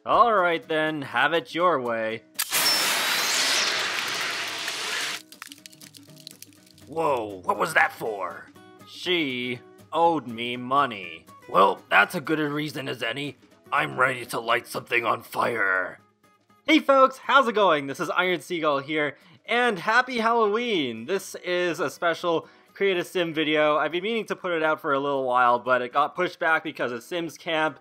Alright then, have it your way. Whoa, what was that for? She owed me money. Well, that's a good a reason as any. I'm ready to light something on fire. Hey folks, how's it going? This is Iron Seagull here, and happy Halloween! This is a special Create a Sim video. I've been meaning to put it out for a little while, but it got pushed back because of Sims Camp,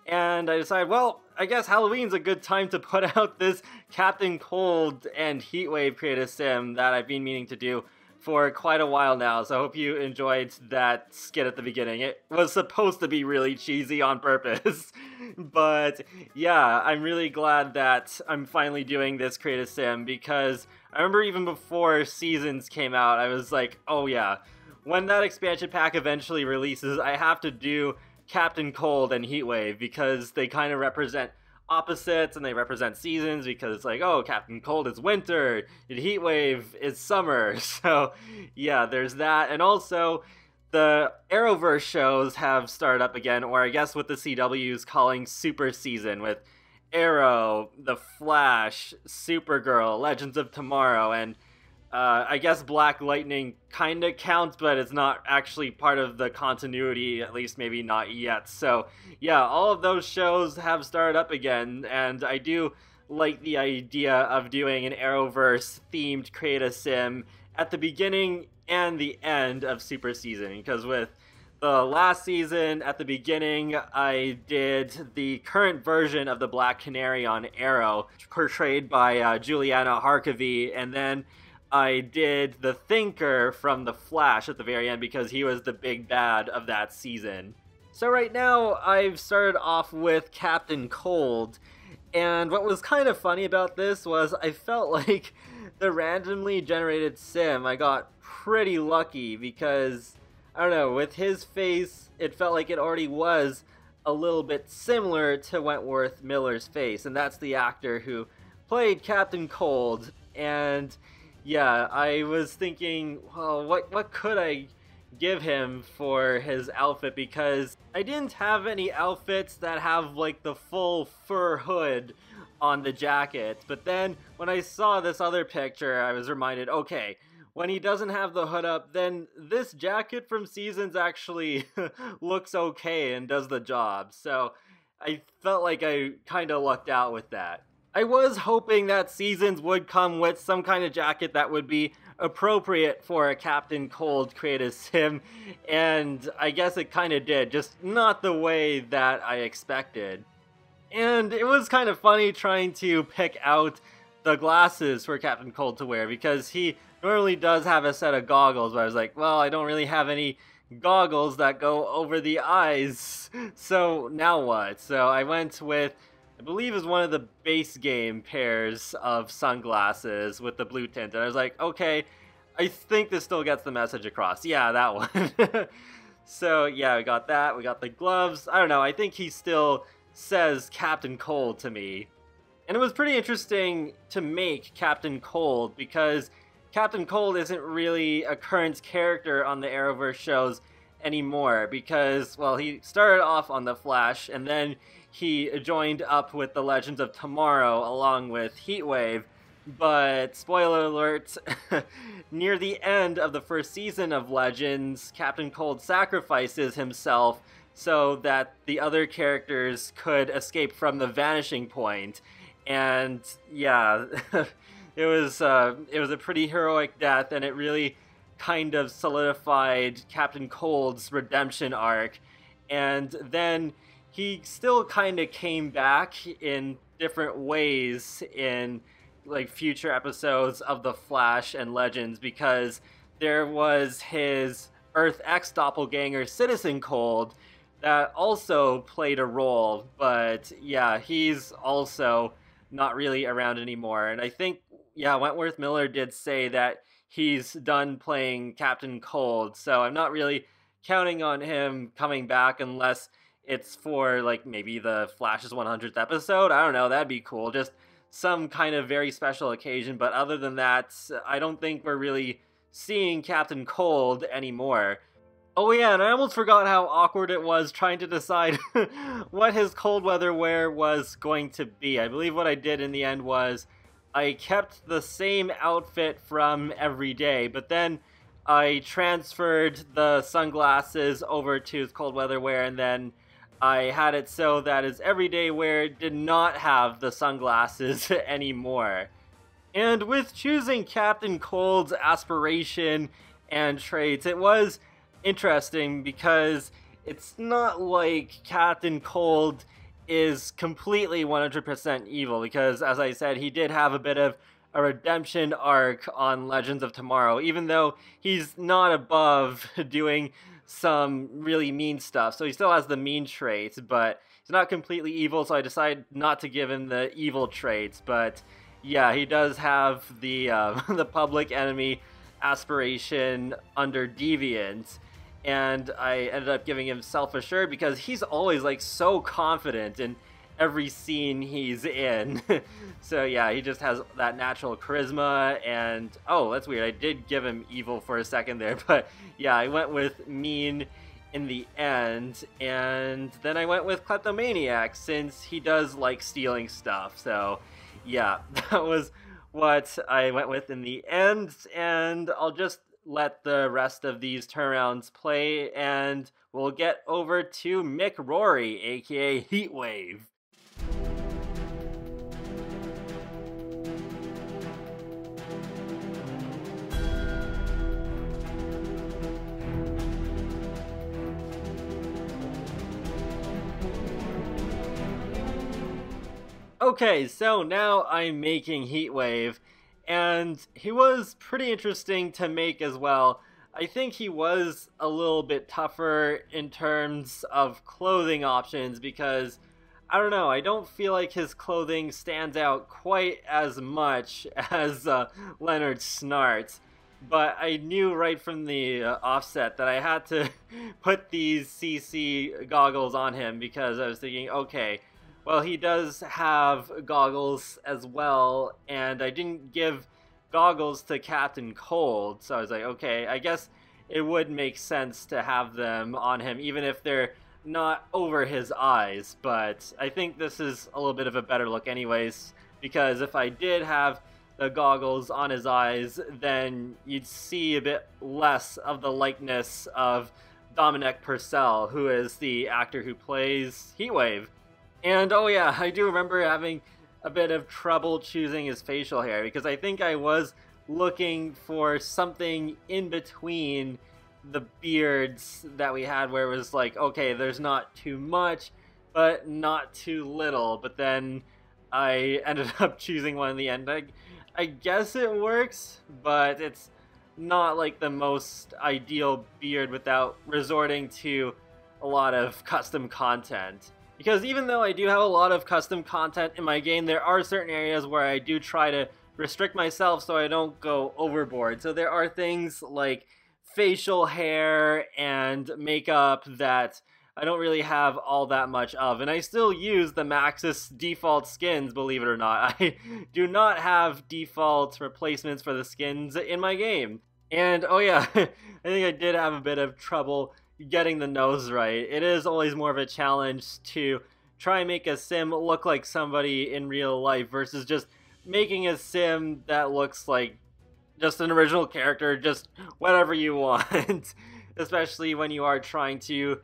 and I decided, well, I guess Halloween's a good time to put out this Captain Cold and Heatwave Create a Sim that I've been meaning to do for quite a while now, so I hope you enjoyed that skit at the beginning. It was supposed to be really cheesy on purpose, but yeah, I'm really glad that I'm finally doing this Create a Sim, because I remember even before Seasons came out, I was like, oh yeah, when that expansion pack eventually releases, I have to do Captain Cold and Heatwave, because they kind of represent opposites and they represent seasons, because it's like, oh, Captain Cold is winter and Heatwave is summer. So yeah, there's that. And also the Arrowverse shows have started up again, or I guess what the CW's calling Super Season, with Arrow, The Flash, Supergirl, Legends of Tomorrow, and I guess Black Lightning kinda counts, but it's not actually part of the continuity, at least maybe not yet. So yeah, all of those shows have started up again, and I do like the idea of doing an Arrowverse themed Create a Sim at the beginning and the end of Super Season, because with the last season, at the beginning, I did the current version of the Black Canary on Arrow, portrayed by Juliana Harkavy, and then I did the Thinker from The Flash at the very end, because he was the big bad of that season. So right now, I've started off with Captain Cold, and what was kind of funny about this was I felt like the randomly generated sim, I got pretty lucky, because, I don't know, with his face, it felt like it already was a little bit similar to Wentworth Miller's face, and that's the actor who played Captain Cold. And yeah, I was thinking, well, what could I give him for his outfit, because I didn't have any outfits that have like the full fur hood on the jacket. But then when I saw this other picture, I was reminded, okay, when he doesn't have the hood up, then this jacket from Seasons actually looks okay and does the job. So I felt like I kind of lucked out with that. I was hoping that Seasons would come with some kind of jacket that would be appropriate for a Captain Cold Create a Sim, and I guess it kind of did, just not the way that I expected. And it was kind of funny trying to pick out the glasses for Captain Cold to wear, because he normally does have a set of goggles, but I was like, well, I don't really have any goggles that go over the eyes, so now what? So I went with, I believe is one of the base game pairs of sunglasses with the blue tint, and I was like, okay, I think this still gets the message across. Yeah, that one. So yeah, we got that, we got the gloves. I don't know, I think he still says Captain Cold to me. And it was pretty interesting to make Captain Cold, because Captain Cold isn't really a current character on the Arrowverse shows anymore, because, well, he started off on The Flash, and then he joined up with the Legends of Tomorrow along with Heatwave. But spoiler alert, near the end of the first season of Legends, Captain Cold sacrifices himself so that the other characters could escape from the vanishing point. And yeah, it was a pretty heroic death, and it really kind of solidified Captain Cold's redemption arc. And then he still kind of came back in different ways in like future episodes of The Flash and Legends, because there was his Earth X doppelganger Citizen Cold that also played a role, but yeah, he's also not really around anymore. And I think, yeah, Wentworth Miller did say that he's done playing Captain Cold, so I'm not really counting on him coming back unless it's for, like, maybe the Flash's 100th episode. I don't know, that'd be cool. Just some kind of very special occasion, but other than that, I don't think we're really seeing Captain Cold anymore. Oh yeah, and I almost forgot how awkward it was trying to decide what his cold weather wear was going to be. I believe what I did in the end was I kept the same outfit from every day, but then I transferred the sunglasses over to his cold weather wear, and then I had it so that his everyday wear did not have the sunglasses anymore. And with choosing Captain Cold's aspiration and traits, it was interesting because it's not like Captain Cold is completely 100% evil, because as I said, he did have a bit of a redemption arc on Legends of Tomorrow, even though he's not above doing some really mean stuff. So he still has the mean traits, but he's not completely evil, so I decided not to give him the evil traits. But yeah, he does have the the public enemy aspiration under Deviant, and I ended up giving him self-assured because he's always like so confident in every scene he's in. So yeah, he just has that natural charisma. And oh, that's weird, I did give him evil for a second there, but yeah, I went with mean in the end, and then I went with kleptomaniac since he does like stealing stuff. So yeah, that was what I went with in the end, and I'll just let the rest of these turnarounds play, and we'll get over to Mick Rory, aka Heatwave. Okay, so now I'm making Heatwave, and he was pretty interesting to make as well. I think he was a little bit tougher in terms of clothing options because, I don't know, I don't feel like his clothing stands out quite as much as Leonard Snart's. But I knew right from the offset that I had to put these CC goggles on him because I was thinking, okay, well, he does have goggles as well, and I didn't give goggles to Captain Cold, so I was like, okay, I guess it would make sense to have them on him, even if they're not over his eyes. But I think this is a little bit of a better look anyways, because if I did have the goggles on his eyes, then you'd see a bit less of the likeness of Dominic Purcell, who is the actor who plays Heatwave. And oh yeah, I do remember having a bit of trouble choosing his facial hair because I think I was looking for something in between the beards that we had where it was like, okay, there's not too much, but not too little. But then I ended up choosing one in the end. I guess it works, but it's not like the most ideal beard without resorting to a lot of custom content. Because even though I do have a lot of custom content in my game, there are certain areas where I do try to restrict myself so I don't go overboard. So there are things like facial hair and makeup that I don't really have all that much of. And I still use the Maxis default skins, believe it or not. I do not have default replacements for the skins in my game. And oh yeah, I think I did have a bit of trouble getting the nose right. It is always more of a challenge to try and make a sim look like somebody in real life versus just making a sim that looks like just an original character, just whatever you want. Especially when you are trying to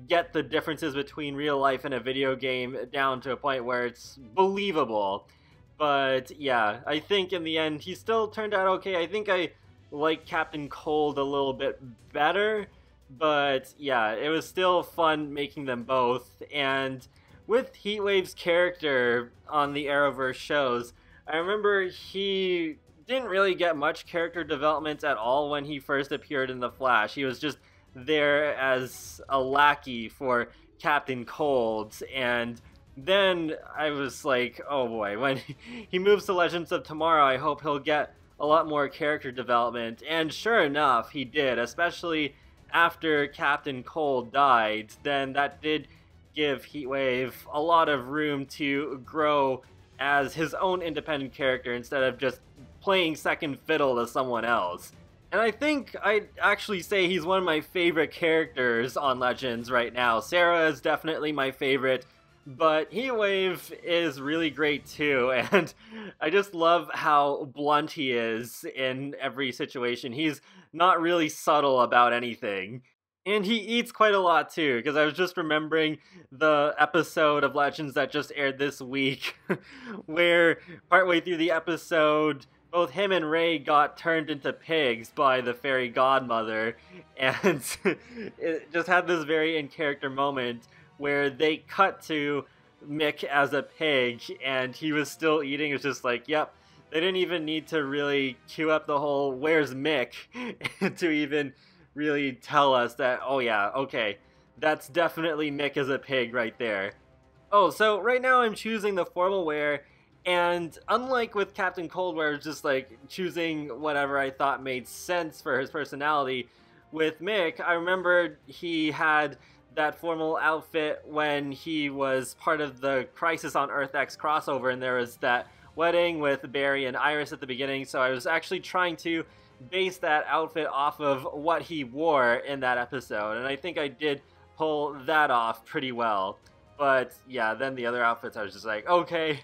get the differences between real life and a video game down to a point where it's believable. But yeah, I think in the end he still turned out okay. I think I like Captain Cold a little bit better. But yeah, it was still fun making them both. And with Heatwave's character on the Arrowverse shows, I remember he didn't really get much character development at all when he first appeared in The Flash. He was just there as a lackey for Captain Cold. And then I was like, oh boy, when he moves to Legends of Tomorrow, I hope he'll get a lot more character development. And sure enough, he did, especially after Captain Cold died. Then that did give Heatwave a lot of room to grow as his own independent character instead of just playing second fiddle to someone else. And I think I'd actually say he's one of my favorite characters on Legends right now. Sarah is definitely my favorite, but Heatwave is really great too, and I just love how blunt he is in every situation. He's not really subtle about anything. And he eats quite a lot too, because I was just remembering the episode of Legends that just aired this week, where partway through the episode, both him and Ray got turned into pigs by the fairy godmother, and it just had this very in-character moment where they cut to Mick as a pig, and he was still eating. It's just like, yep, they didn't even need to really cue up the whole "where's Mick" to even really tell us that, oh yeah, okay, that's definitely Mick as a pig right there. Oh, so right now I'm choosing the Formalwear, and unlike with Captain Cold, where I was just like choosing whatever I thought made sense for his personality, with Mick, I remembered he had that formal outfit when he was part of the Crisis on Earth X crossover, and there was that wedding with Barry and Iris at the beginning, so I was actually trying to base that outfit off of what he wore in that episode, and I think I did pull that off pretty well. But yeah, then the other outfits, I was just like, okay,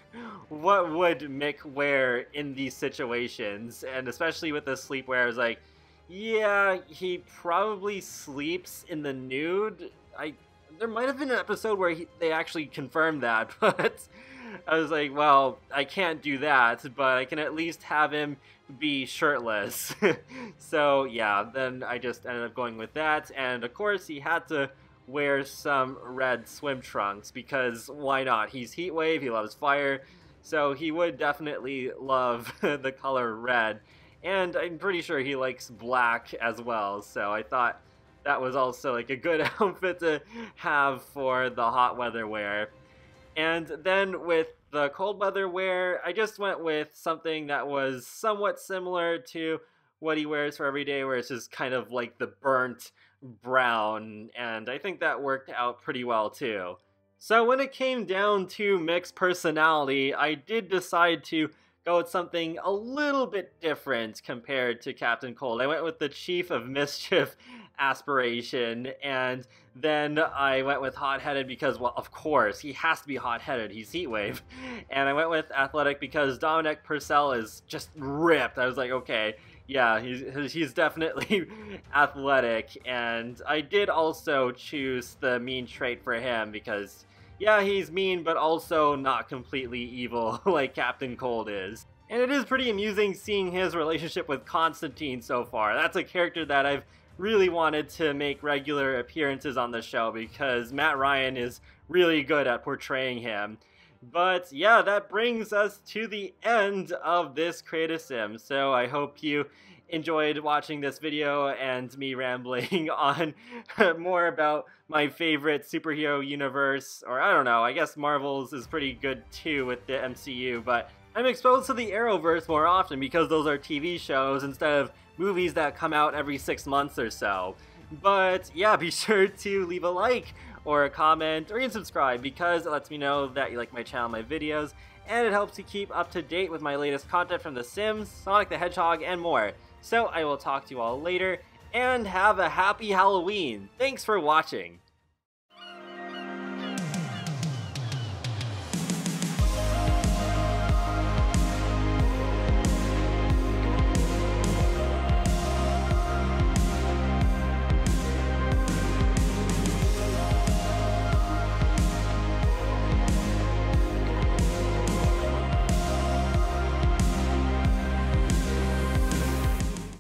what would Mick wear in these situations? And especially with the sleepwear, I was like, yeah, he probably sleeps in the nude. There might have been an episode where they actually confirmed that, but I was like, well, I can't do that, but I can at least have him be shirtless. So yeah, then I just ended up going with that, and of course he had to wear some red swim trunks, because why not? He's Heatwave, he loves fire, so he would definitely love the color red, and I'm pretty sure he likes black as well, so I thought that was also like a good outfit to have for the hot weather wear. And then with the cold weather wear, I just went with something that was somewhat similar to what he wears for every day, where it's just kind of like the burnt brown, and I think that worked out pretty well too. So when it came down to Mick's personality, I did decide to go with something a little bit different compared to Captain Cold. I went with the Chief of Mischief Aspiration, and then I went with hot-headed because, well, of course, he has to be hot-headed, he's Heatwave. And I went with athletic because Dominic Purcell is just ripped. I was like, okay, yeah, he's definitely athletic. And I did also choose the mean trait for him because, yeah, he's mean, but also not completely evil like Captain Cold is. And it is pretty amusing seeing his relationship with Constantine so far. That's a character that I've really wanted to make regular appearances on the show because Matt Ryan is really good at portraying him. But yeah, that brings us to the end of this Create a Sim. So I hope you enjoyed watching this video and me rambling on more about my favorite superhero universe, or I don't know, I guess Marvel's is pretty good too with the MCU, but I'm exposed to the Arrowverse more often because those are TV shows instead of movies that come out every 6 months or so. But yeah, be sure to leave a like or a comment or even subscribe because it lets me know that you like my channel, my videos, and it helps to keep up to date with my latest content from The Sims, Sonic the Hedgehog, and more. So I will talk to you all later, and have a happy Halloween! Thanks for watching!